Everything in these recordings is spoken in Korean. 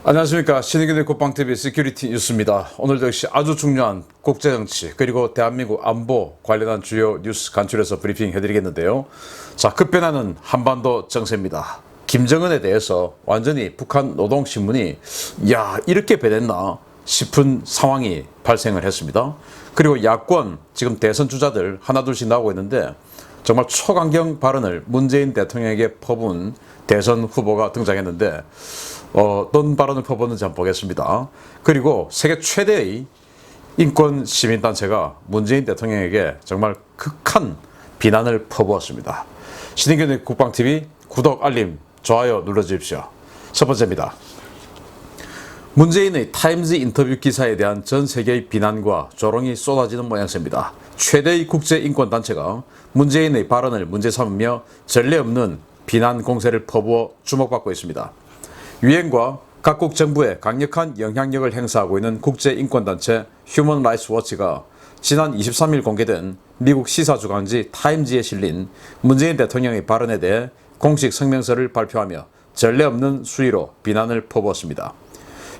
안녕하십니까. 신의균의 국방TV 시큐리티 뉴스입니다. 오늘도 역시 아주 중요한 국제정치 그리고 대한민국 안보 관련한 주요 뉴스 간추려서 브리핑 해드리겠는데요. 자, 급변하는 한반도 정세입니다. 김정은에 대해서 완전히 북한 노동신문이 이렇게 변했나 싶은 상황이 발생을 했습니다. 그리고 야권 지금 대선 주자들 하나둘씩 나오고 있는데 정말 초강경 발언을 문재인 대통령에게 퍼부은 대선 후보가 등장했는데 어떤 발언을 퍼붓는지 한번 보겠습니다. 그리고 세계 최대의 인권 시민단체가 문재인 대통령에게 정말 극한 비난을 퍼부었습니다. 신인균의 국방TV 구독, 알림, 좋아요 눌러주십시오. 첫 번째입니다. 문재인의 타임즈 인터뷰 기사에 대한 전 세계의 비난과 조롱이 쏟아지는 모양새입니다. 최대의 국제인권단체가 문재인의 발언을 문제 삼으며 전례 없는 비난 공세를 퍼부어 주목받고 있습니다. 유엔과 각국 정부에 강력한 영향력을 행사하고 있는 국제인권단체 휴먼 라이츠 워치가 지난 23일 공개된 미국 시사주간지 타임즈에 실린 문재인 대통령의 발언에 대해 공식 성명서를 발표하며 전례 없는 수위로 비난을 퍼부었습니다.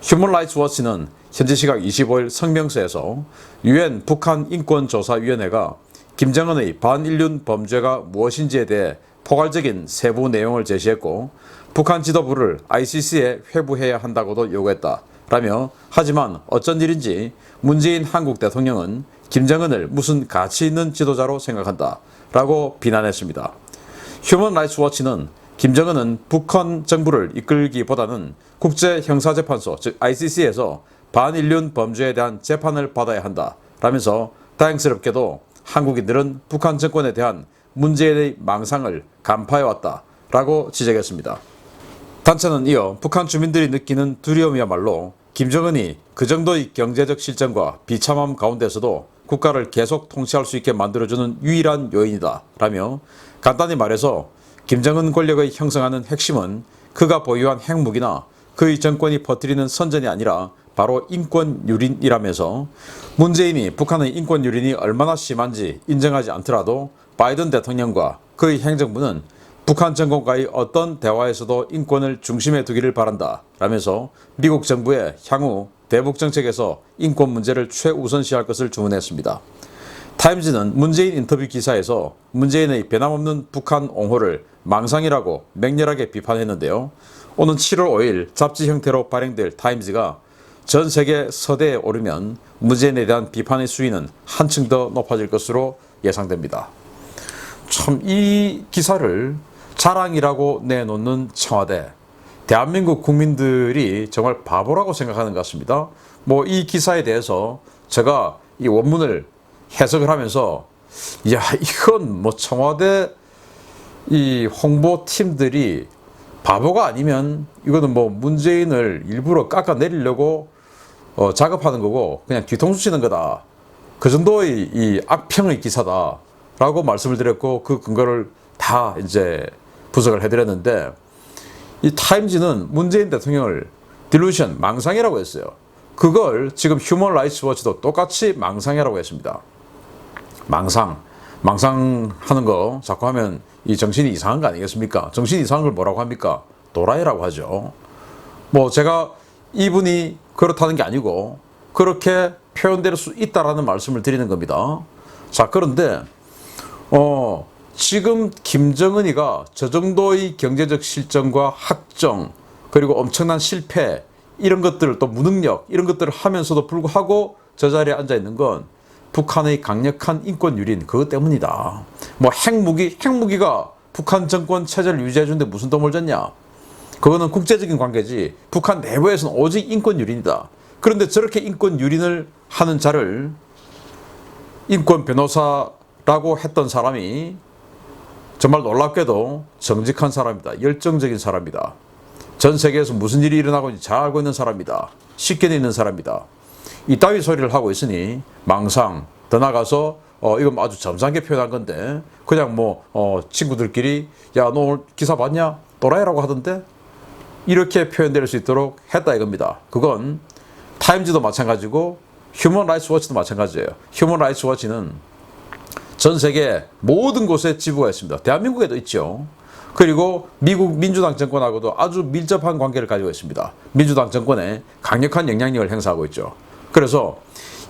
휴먼 라이츠 워치는 현지 시각 25일 성명서에서 유엔 북한 인권조사위원회가 김정은의 반인륜 범죄가 무엇인지에 대해 포괄적인 세부 내용을 제시했고 북한 지도부를 ICC에 회부해야 한다고도 요구했다라며, 하지만 어쩐 일인지 문재인 한국 대통령은 김정은을 무슨 가치 있는 지도자로 생각한다라고 비난했습니다. 휴먼 라이츠 워치는 김정은은 북한 정부를 이끌기보다는 국제형사재판소 즉 ICC에서 반인륜 범죄에 대한 재판을 받아야 한다라면서 다행스럽게도 한국인들은 북한 정권에 대한 문재인의 망상을 간파해왔다라고 지적했습니다. 단체는 이어 북한 주민들이 느끼는 두려움이야말로 김정은이 그 정도의 경제적 실정과 비참함 가운데서도 국가를 계속 통치할 수 있게 만들어주는 유일한 요인이다 라며, 간단히 말해서 김정은 권력의 형성하는 핵심은 그가 보유한 핵무기나 그의 정권이 퍼뜨리는 선전이 아니라 바로 인권유린이라면서, 문재인이 북한의 인권유린이 얼마나 심한지 인정하지 않더라도 바이든 대통령과 그의 행정부는 북한 정권과의 어떤 대화에서도 인권을 중심에 두기를 바란다 라면서 미국 정부의 향후 대북 정책에서 인권 문제를 최우선시할 것을 주문했습니다. 타임즈는 문재인 인터뷰 기사에서 문재인의 변함없는 북한 옹호를 망상이라고 맹렬하게 비판했는데요. 오는 7월 5일 잡지 형태로 발행될 타임즈가 전 세계 서대에 오르면 문재인에 대한 비판의 수위는 한층 더 높아질 것으로 예상됩니다. 참, 이 기사를 자랑이라고 내놓는 청와대, 대한민국 국민들이 정말 바보라고 생각하는 것 같습니다. 이 기사에 대해서 제가 이 원문을 해석을 하면서 이건 청와대 이 홍보팀들이 바보가 아니면 이거는 문재인을 일부러 깎아내리려고 작업하는 거고 그냥 뒤통수 치는 거다, 그 정도의 이 악평의 기사다 라고 말씀을 드렸고, 그 근거를 다 이제 분석을 해드렸는데, 이 타임즈는 문재인 대통령을 딜루션, 망상이라고 했어요. 그걸 지금 휴먼 라이츠 워치도 똑같이 망상이라고 했습니다. 망상하는 거 자꾸 하면 이 정신이 이상한 거 아니겠습니까? 정신이 이상한 걸 뭐라고 합니까? 도라이라고 하죠. 제가 이분이 그렇다는 게 아니고 그렇게 표현될 수 있다라는 말씀을 드리는 겁니다. 자, 그런데 지금 김정은이가 저 정도의 경제적 실정과 학정 그리고 엄청난 실패, 이런 것들, 또 무능력, 이런 것들을 하면서도 불구하고 저 자리에 앉아 있는 건 북한의 강력한 인권 유린, 그것 때문이다. 핵무기가 북한 정권 체제를 유지해 주는데 무슨 도움을 줬냐? 그거는 국제적인 관계지 북한 내부에서는 오직 인권 유린이다. 그런데 저렇게 인권 유린을 하는 자를 인권 변호사라고 했던 사람이 정말 놀랍게도 정직한 사람이다. 열정적인 사람이다. 전 세계에서 무슨 일이 일어나고 있는지 잘 알고 있는 사람이다. 식견이 있는 사람이다. 이따위 소리를 하고 있으니 망상, 더 나가서 이건 아주 점잖게 표현한 건데 그냥 친구들끼리 너 오늘 기사 봤냐? 또라이라고 하던데? 이렇게 표현될 수 있도록 했다 이겁니다. 그건 타임즈도 마찬가지고 휴먼 라이츠 워치도 마찬가지예요. 휴먼 라이츠 워치는 전 세계 모든 곳에 지부가 있습니다. 대한민국에도 있죠. 그리고 미국 민주당 정권하고도 아주 밀접한 관계를 가지고 있습니다. 민주당 정권에 강력한 영향력을 행사하고 있죠. 그래서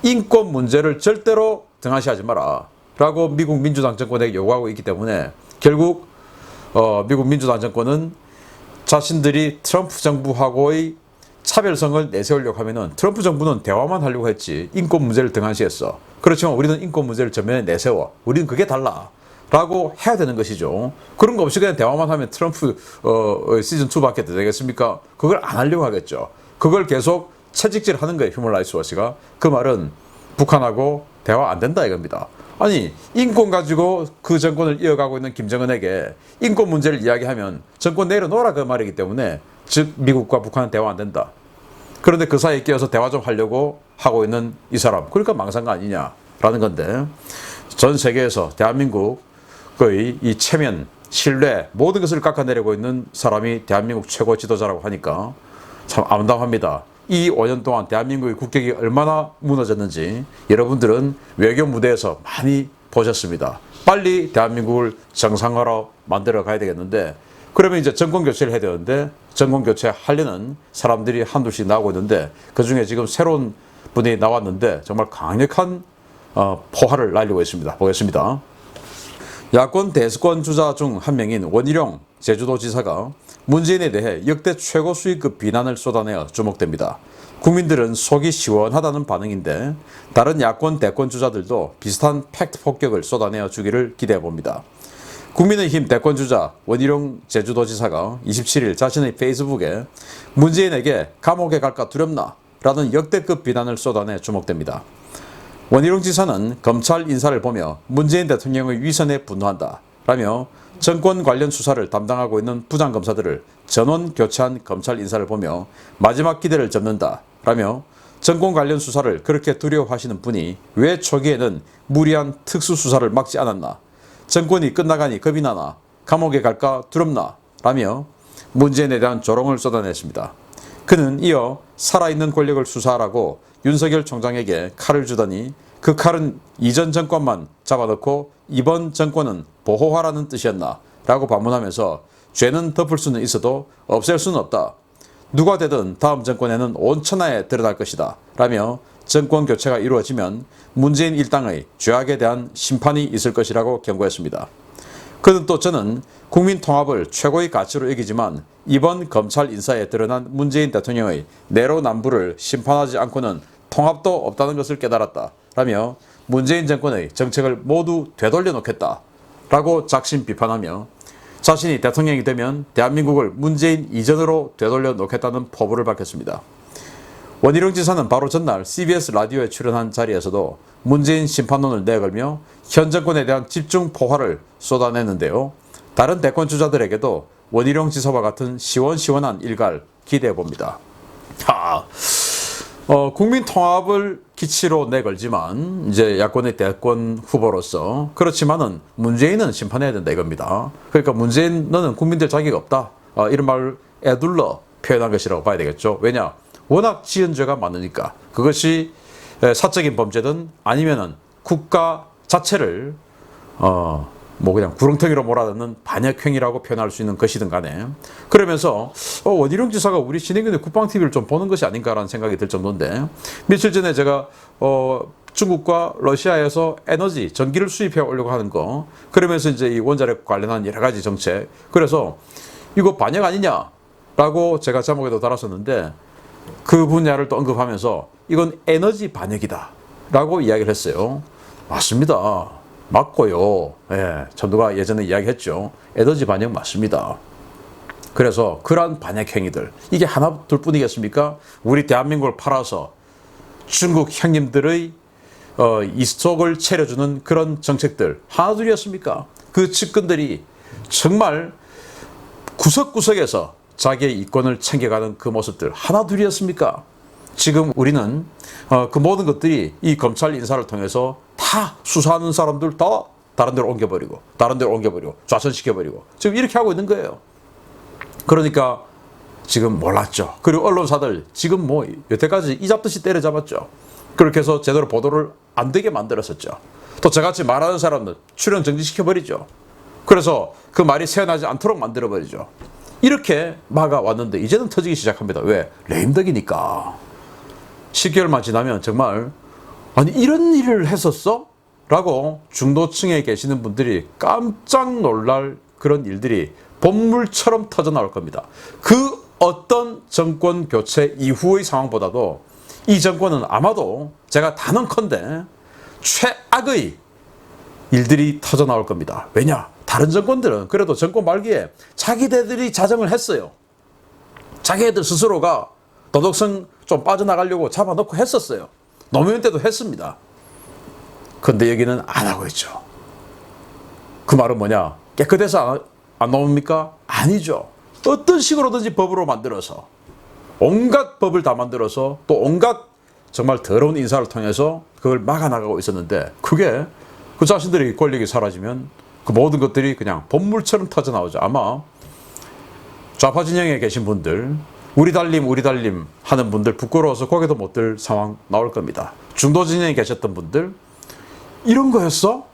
인권 문제를 절대로 등한시하지 마라 라고 미국 민주당 정권에게 요구하고 있기 때문에 결국 미국 민주당 정권은 자신들이 트럼프 정부하고의 차별성을 내세우려고 하면은 트럼프 정부는 대화만 하려고 했지 인권 문제를 등한시했어. 그렇지만 우리는 인권 문제를 전면에 내세워. 우리는 그게 달라. 라고 해야 되는 것이죠. 그런 거 없이 그냥 대화만 하면 트럼프 시즌2밖에 되겠습니까? 그걸 안 하려고 하겠죠. 그걸 계속 채찍질하는 거예요. 휴먼 라이츠 워치가. 그 말은 북한하고 대화 안 된다 이겁니다. 아니 인권 가지고 그 정권을 이어가고 있는 김정은에게 인권 문제를 이야기하면 정권 내려놓으라 그 말이기 때문에 즉 미국과 북한은 대화 안 된다. 그런데 그 사이에 끼어서 대화 좀 하려고 하고 있는 이 사람, 그러니까 망상 거 아니냐라는 건데, 전 세계에서 대한민국의 이 체면, 신뢰 모든 것을 깎아내리고 있는 사람이 대한민국 최고 지도자라고 하니까 참 암담합니다. 이 5년 동안 대한민국의 국격이 얼마나 무너졌는지 여러분들은 외교 무대에서 많이 보셨습니다. 빨리 대한민국을 정상화로 만들어 가야 되겠는데, 그러면 이제 정권 교체를 해야 되는데 정권 교체 하려는 사람들이 한둘씩 나오고 있는데, 그 중에 지금 새로운 분이 나왔는데 정말 강력한 포화를 날리고 있습니다. 보겠습니다. 야권 대수권 주자 중 한 명인 원희룡 제주도지사가 문재인에 대해 역대 최고 수위급 비난을 쏟아내어 주목됩니다. 국민들은 속이 시원하다는 반응인데 다른 야권 대권 주자들도 비슷한 팩트 폭격을 쏟아내어 주기를 기대해 봅니다. 국민의힘 대권 주자 원희룡 제주도지사가 27일 자신의 페이스북에 문재인에게 감옥에 갈까 두렵나? 라는 역대급 비난을 쏟아내 주목됩니다. 원희룡 지사는 검찰 인사를 보며 문재인 대통령의 위선에 분노한다 라며 정권 관련 수사를 담당하고 있는 부장검사들을 전원 교체한 검찰 인사를 보며 마지막 기대를 접는다 라며 정권 관련 수사를 그렇게 두려워하시는 분이 왜 초기에는 무리한 특수수사를 막지 않았나, 정권이 끝나가니 겁이 나나, 감옥에 갈까 두렵나 라며 문재인에 대한 조롱을 쏟아냈습니다. 그는 이어 살아있는 권력을 수사하라고 윤석열 총장에게 칼을 주더니 그 칼은 이전 정권만 잡아넣고 이번 정권은 보호하라는 뜻이었나 라고 반문하면서 죄는 덮을 수는 있어도 없앨 수는 없다. 누가 되든 다음 정권에는 온 천하에 드러날 것이다 라며 정권 교체가 이루어지면 문재인 일당의 죄악에 대한 심판이 있을 것이라고 경고했습니다. 그는 또 저는 국민 통합을 최고의 가치로 여기지만 이번 검찰 인사에 드러난 문재인 대통령의 내로남불을 심판하지 않고는 통합도 없다는 것을 깨달았다 라며 문재인 정권의 정책을 모두 되돌려 놓겠다 라고 작심 비판하며 자신이 대통령이 되면 대한민국을 문재인 이전으로 되돌려 놓겠다는 포부를 밝혔습니다. 원희룡 지사는 바로 전날 CBS 라디오에 출연한 자리에서도 문재인 심판론을 내걸며 현 정권에 대한 집중 포화를 쏟아냈는데요. 다른 대권 주자들에게도 원희룡 지사와 같은 시원시원한 일갈 기대해봅니다. 국민 통합을 기치로 내걸지만 이제 야권의 대권 후보로서 그렇지만은 문재인은 심판해야 된다 이겁니다. 그러니까 문재인 너는 국민들 자격 없다. 이런 말을 애둘러 표현한 것이라고 봐야 되겠죠. 왜냐? 워낙 지은 죄가 많으니까. 그것이 사적인 범죄든 아니면은 국가 자체를 그냥 구렁텅이로 몰아넣는 반역행위라고 표현할 수 있는 것이든 간에, 그러면서 원희룡 지사가 우리 신의균의 국방TV를 좀 보는 것이 아닌가라는 생각이 들 정도인데, 며칠 전에 제가 중국과 러시아에서 에너지, 전기를 수입해 오려고 하는 거, 그러면서 이제 이 원자력 관련한 여러 가지 정책, 그래서 이거 반역 아니냐라고 제가 제목에도 달았었는데 그 분야를 또 언급하면서 이건 에너지 반역이다 라고 이야기를 했어요. 맞습니다. 맞고요. 예, 전두가 예전에 이야기했죠. 에너지 반역 맞습니다. 그래서 그러한 반역 행위들, 이게 하나 둘 뿐이겠습니까? 우리 대한민국을 팔아서 중국 형님들의 이속을 채려주는 그런 정책들 하나 둘이었습니까? 그 측근들이 정말 구석구석에서 자기의 이권을 챙겨가는 그 모습들 하나 둘이었습니까? 지금 우리는 그 모든 것들이 이 검찰 인사를 통해서 다 수사하는 사람들 다 다른 데로 옮겨버리고 좌천시켜버리고 지금 이렇게 하고 있는 거예요. 그러니까 지금 몰랐죠. 그리고 언론사들 지금 여태까지 이 잡듯이 때려잡았죠. 그렇게 해서 제대로 보도를 안 되게 만들었었죠. 또 저같이 말하는 사람들 출연 정지시켜버리죠. 그래서 그 말이 새어나지 않도록 만들어버리죠. 이렇게 막아왔는데 이제는 터지기 시작합니다. 왜? 레임덕이니까. 10개월만 지나면 정말 아니 이런 일을 했었어? 라고 중도층에 계시는 분들이 깜짝 놀랄 그런 일들이 본물처럼 터져 나올 겁니다. 그 어떤 정권 교체 이후의 상황보다도 이 정권은 아마도 제가 단언컨대 최악의 일들이 터져 나올 겁니다. 왜냐? 다른 정권들은 그래도 정권 말기에 자기들이 자정을 했어요. 자기들 스스로가 도덕성 좀 빠져나가려고 잡아놓고 했었어요. 노무현 때도 했습니다. 근데 여기는 안 하고 있죠. 그 말은 뭐냐? 깨끗해서 안 나옵니까? 아니죠. 어떤 식으로든지 법으로 만들어서 온갖 법을 다 만들어서 또 온갖 정말 더러운 인사를 통해서 그걸 막아나가고 있었는데 그게 그 자신들의 권력이 사라지면 그 모든 것들이 그냥 본물처럼 터져 나오죠. 아마 좌파 진영에 계신 분들 우리 달림 하는 분들 부끄러워서 고개도 못 들 상황 나올 겁니다. 중도 진영에 계셨던 분들 이런 거였어?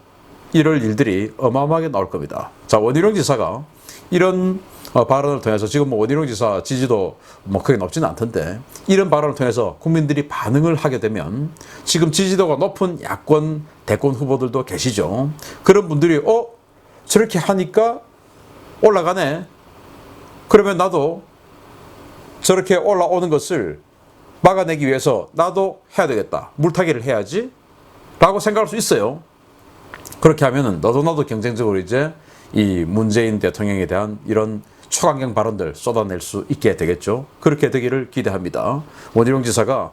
이럴 일들이 어마어마하게 나올 겁니다. 자, 원희룡 지사가 이런 발언을 통해서 지금 뭐 원희룡 지사 지지도 뭐 크게 높지는 않던데 이런 발언을 통해서 국민들이 반응을 하게 되면 지금 지지도가 높은 야권 대권 후보들도 계시죠. 그런 분들이 저렇게 하니까 올라가네. 그러면 나도 저렇게 올라오는 것을 막아내기 위해서 나도 해야 되겠다. 물타기를 해야지. 라고 생각할 수 있어요. 그렇게 하면은 너도 나도 경쟁적으로 이제 이 문재인 대통령에 대한 이런 초강경 발언들 쏟아낼 수 있게 되겠죠. 그렇게 되기를 기대합니다. 원희룡 지사가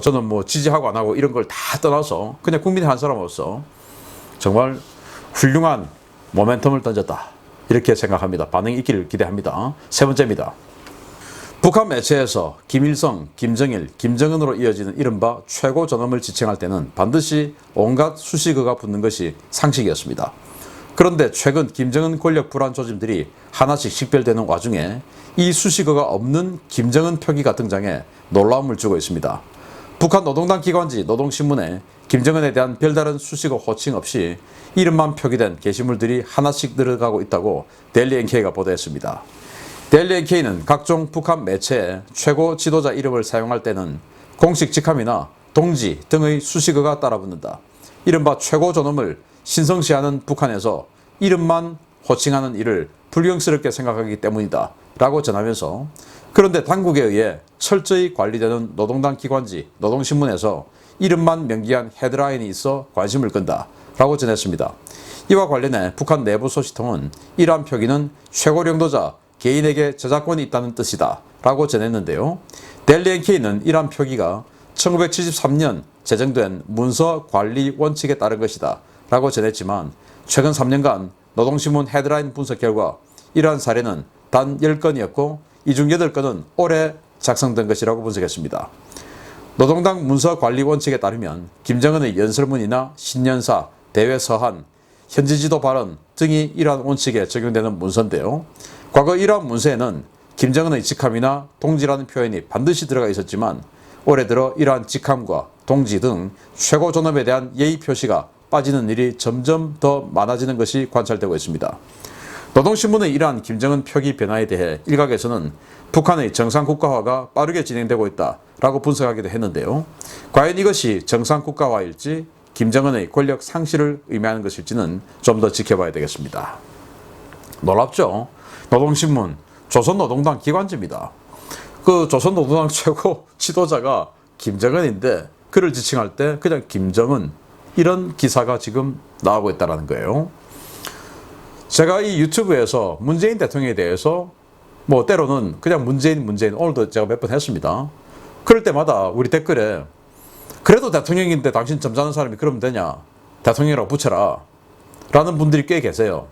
저는 뭐 지지하고 안 하고 이런 걸 다 떠나서 그냥 국민의 한 사람으로서 정말 훌륭한 모멘텀을 던졌다. 이렇게 생각합니다. 반응이 있기를 기대합니다. 세 번째입니다. 북한 매체에서 김일성, 김정일, 김정은으로 이어지는 이른바 최고 존엄을 지칭할 때는 반드시 온갖 수식어가 붙는 것이 상식이었습니다. 그런데 최근 김정은 권력 불안 조짐들이 하나씩 식별되는 와중에 이 수식어가 없는 김정은 표기가 등장해 놀라움을 주고 있습니다. 북한 노동당 기관지 노동신문에 김정은에 대한 별다른 수식어 호칭 없이 이름만 표기된 게시물들이 하나씩 늘어가고 있다고 데일리 NK가 보도했습니다. 데일리 NK는 각종 북한 매체에 최고 지도자 이름을 사용할 때는 공식 직함이나 동지 등의 수식어가 따라붙는다. 이른바 최고 존엄을 신성시하는 북한에서 이름만 호칭하는 일을 불경스럽게 생각하기 때문이다 라고 전하면서 그런데 당국에 의해 철저히 관리되는 노동당 기관지 노동신문에서 이름만 명기한 헤드라인이 있어 관심을 끈다 라고 전했습니다. 이와 관련해 북한 내부 소식통은 이러한 표기는 최고領導자 개인에게 저작권이 있다는 뜻이다 라고 전했는데요. 데일리 NK는 이러한 표기가 1973년 제정된 문서 관리 원칙에 따른 것이다 라고 전했지만 최근 3년간 노동신문 헤드라인 분석 결과 이러한 사례는 단 10건이었고 이 중 8건은 올해 작성된 것이라고 분석했습니다. 노동당 문서 관리 원칙에 따르면 김정은의 연설문이나 신년사, 대외 서한, 현지 지도 발언 등이 이러한 원칙에 적용되는 문서인데요. 과거 이러한 문서에는 김정은의 직함이나 동지라는 표현이 반드시 들어가 있었지만 올해 들어 이러한 직함과 동지 등 최고 존엄에 대한 예의 표시가 빠지는 일이 점점 더 많아지는 것이 관찰되고 있습니다. 노동신문의 이러한 김정은 표기 변화에 대해 일각에서는 북한의 정상국가화가 빠르게 진행되고 있다라고 분석하기도 했는데요. 과연 이것이 정상국가화일지 김정은의 권력 상실을 의미하는 것일지는 좀 더 지켜봐야 되겠습니다. 놀랍죠? 노동신문, 조선노동당 기관지입니다. 그 조선노동당 최고 지도자가 김정은인데 그를 지칭할 때 그냥 김정은 이런 기사가 지금 나오고 있다는 거예요. 제가 이 유튜브에서 문재인 대통령에 대해서 뭐 때로는 그냥 문재인 오늘도 제가 몇 번 했습니다. 그럴 때마다 우리 댓글에 그래도 대통령인데 당신 점잖은 사람이 그러면 되냐? 대통령이라고 붙여라 라는 분들이 꽤 계세요.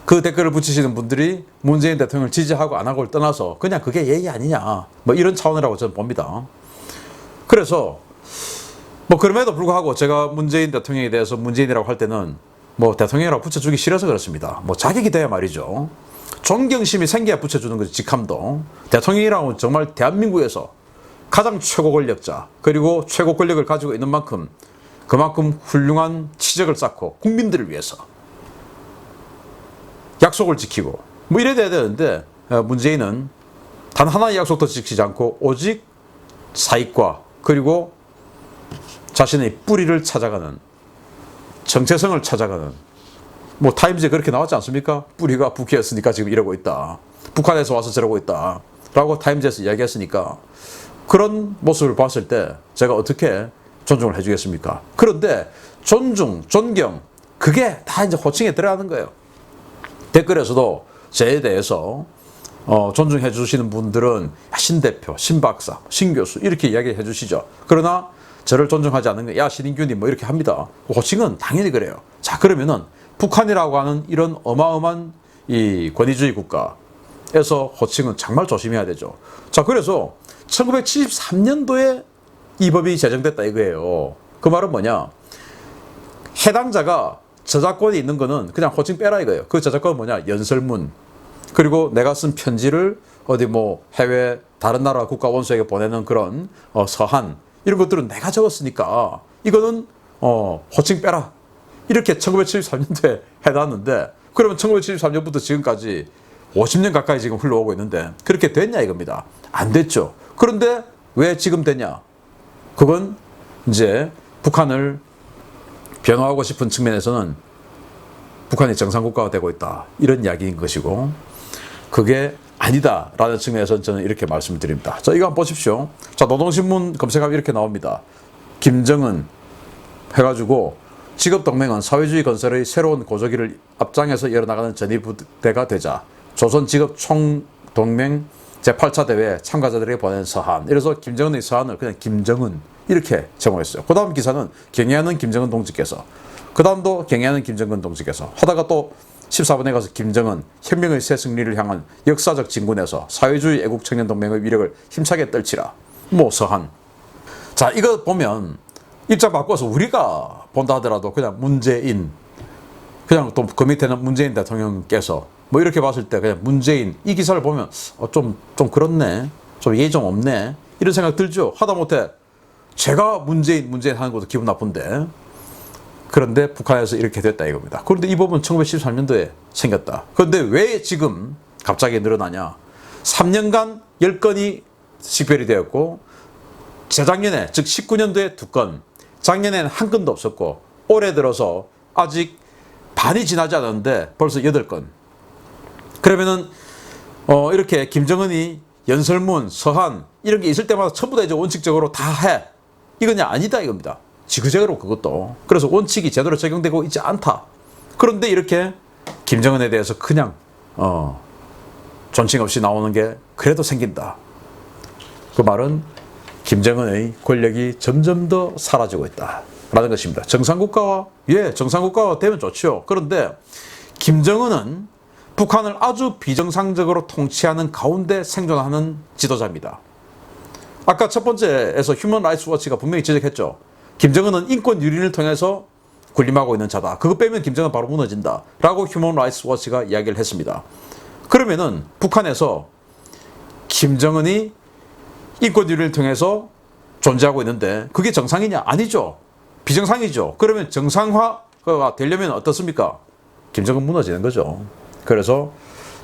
그 댓글을 붙이시는 분들이 문재인 대통령을 지지하고 안 하고를 떠나서 그냥 그게 예의 아니냐 뭐 이런 차원이라고 저는 봅니다. 그래서 뭐 그럼에도 불구하고 제가 문재인 대통령에 대해서 문재인이라고 할 때는 뭐 대통령이라고 붙여주기 싫어서 그렇습니다. 뭐 자격이 돼야 말이죠. 존경심이 생겨야 붙여주는 거지. 직함도 대통령이라고 정말 대한민국에서 가장 최고 권력자 그리고 최고 권력을 가지고 있는 만큼 그만큼 훌륭한 치적을 쌓고 국민들을 위해서 약속을 지키고 뭐 이래야 되는데 문재인은 단 하나의 약속도 지키지 않고 오직 사익과 그리고 자신의 뿌리를 찾아가는 정체성을 찾아가는 뭐 타임즈에 그렇게 나왔지 않습니까? 뿌리가 북해였으니까 지금 이러고 있다. 북한에서 와서 저러고 있다. 라고 타임즈에서 이야기했으니까 그런 모습을 봤을 때 제가 어떻게 존중을 해주겠습니까? 그런데 존중, 존경 그게 다 이제 호칭에 들어가는 거예요. 댓글에서도 저에 대해서 존중해 주시는 분들은 신 대표, 신 박사, 신 교수 이렇게 이야기해 주시죠. 그러나 저를 존중하지 않는 게 야 신인규님 뭐 이렇게 합니다. 호칭은 당연히 그래요. 자 그러면은 북한이라고 하는 이런 어마어마한 이 권위주의 국가에서 호칭은 정말 조심해야 되죠. 자 그래서 1973년도에 이 법이 제정됐다 이거예요. 그 말은 뭐냐? 해당자가 저작권이 있는 거는 그냥 호칭 빼라 이거예요. 그 저작권은 뭐냐? 연설문. 그리고 내가 쓴 편지를 어디 뭐 해외 다른 나라 국가 원수에게 보내는 그런 서한 이런 것들은 내가 적었으니까 이거는 호칭 빼라. 이렇게 1973년도에 해놨는데 그러면 1973년부터 지금까지 50년 가까이 지금 흘러오고 있는데 그렇게 됐냐 이겁니다. 안 됐죠. 그런데 왜 지금 됐냐? 그건 이제 북한을 변호하고 싶은 측면에서는 북한이 정상국가가 되고 있다. 이런 이야기인 것이고 그게 아니다라는 측면에서는 저는 이렇게 말씀을 드립니다. 자, 이거 한번 보십시오. 자, 노동신문 검색하면 이렇게 나옵니다. 김정은 해가지고 직업동맹은 사회주의 건설의 새로운 고조기를 앞장에서 이어나가는 전위부대가 되자 조선직업총동맹 제8차 대회 참가자들에게 보낸 서한. 이래서 김정은의 서한을 그냥 김정은 이렇게 제목했어요. 그 다음 기사는 경애하는 김정은 동지께서 그 다음도 경애하는 김정은 동지께서 하다가 또 14번에 가서 김정은 혁명의 새 승리를 향한 역사적 진군에서 사회주의 애국 청년 동맹의 위력을 힘차게 떨치라. 뭐 서한. 자 이거 보면 입장 바꿔서 우리가 본다 하더라도 그냥 문재인 그냥 또 그 밑에는 문재인 대통령께서 뭐 이렇게 봤을 때 그냥 문재인 이 기사를 보면 좀 그렇네. 좀 예의 좀 없네. 이런 생각 들죠. 하다못해 제가 문재인 하는 것도 기분 나쁜데 그런데 북한에서 이렇게 됐다 이겁니다. 그런데 이 법은 1913년도에 생겼다. 그런데 왜 지금 갑자기 늘어나냐? 3년간 10건이 식별이 되었고 재작년에 즉 19년도에 2건, 작년에는 1건도 없었고 올해 들어서 아직 반이 지나지 않았는데 벌써 8건. 그러면은 이렇게 김정은이 연설문, 서한 이런 게 있을 때마다 전부 다 이제 원칙적으로 다 해. 이건 아니다 이겁니다. 지그재그로 그것도. 그래서 원칙이 제대로 적용되고 있지 않다. 그런데 이렇게 김정은에 대해서 그냥 존칭 없이 나오는 게 그래도 생긴다. 그 말은 김정은의 권력이 점점 더 사라지고 있다. 라는 것입니다. 정상국가가 되면 좋죠. 그런데 김정은은 북한을 아주 비정상적으로 통치하는 가운데 생존하는 지도자입니다. 아까 첫 번째에서 휴먼 라이츠 워치가 분명히 지적했죠. 김정은은 인권 유린을 통해서 군림하고 있는 자다. 그거 빼면 김정은 바로 무너진다. 라고 휴먼 라이츠 워치가 이야기를 했습니다. 그러면은 북한에서 김정은이 인권 유린을 통해서 존재하고 있는데 그게 정상이냐? 아니죠. 비정상이죠. 그러면 정상화가 되려면 어떻습니까? 김정은 무너지는 거죠. 그래서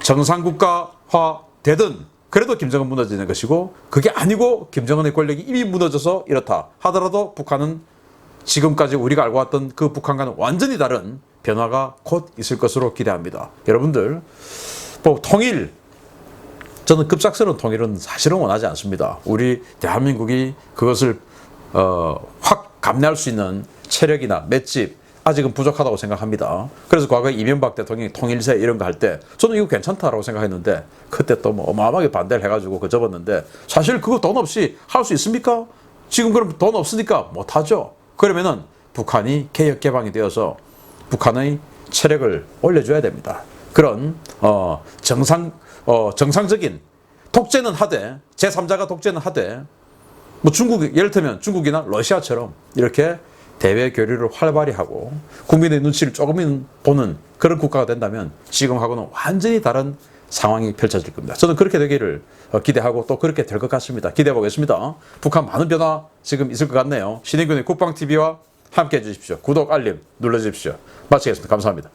정상국가화 되든 그래도 김정은 무너지는 것이고 그게 아니고 김정은의 권력이 이미 무너져서 이렇다 하더라도 북한은 지금까지 우리가 알고 왔던 그 북한과는 완전히 다른 변화가 곧 있을 것으로 기대합니다. 여러분들 뭐 통일 저는 급작스러운 통일은 사실은 원하지 않습니다. 우리 대한민국이 그것을 확 감내할 수 있는 체력이나 맷집 아직은 부족하다고 생각합니다. 그래서 과거에 이명박 대통령이 통일세 이런 거 할 때 저는 이거 괜찮다라고 생각했는데 그때 또 뭐 어마어마하게 반대를 해가지고 그 접었는데 사실 그거 돈 없이 할 수 있습니까? 지금 그럼 돈 없으니까 못하죠. 그러면은 북한이 개혁 개방이 되어서 북한의 체력을 올려줘야 됩니다. 그런 정상적인 독재는 하되 제3자가 독재는 하되 뭐 중국 예를 들면 중국이나 러시아처럼 이렇게 대외 교류를 활발히 하고 국민의 눈치를 조금은 보는 그런 국가가 된다면 지금하고는 완전히 다른 상황이 펼쳐질 겁니다. 저는 그렇게 되기를 기대하고 또 그렇게 될 것 같습니다. 기대해 보겠습니다. 북한 많은 변화 지금 있을 것 같네요. 신인균의 국방TV와 함께 해주십시오. 구독, 알림 눌러주십시오. 마치겠습니다. 감사합니다.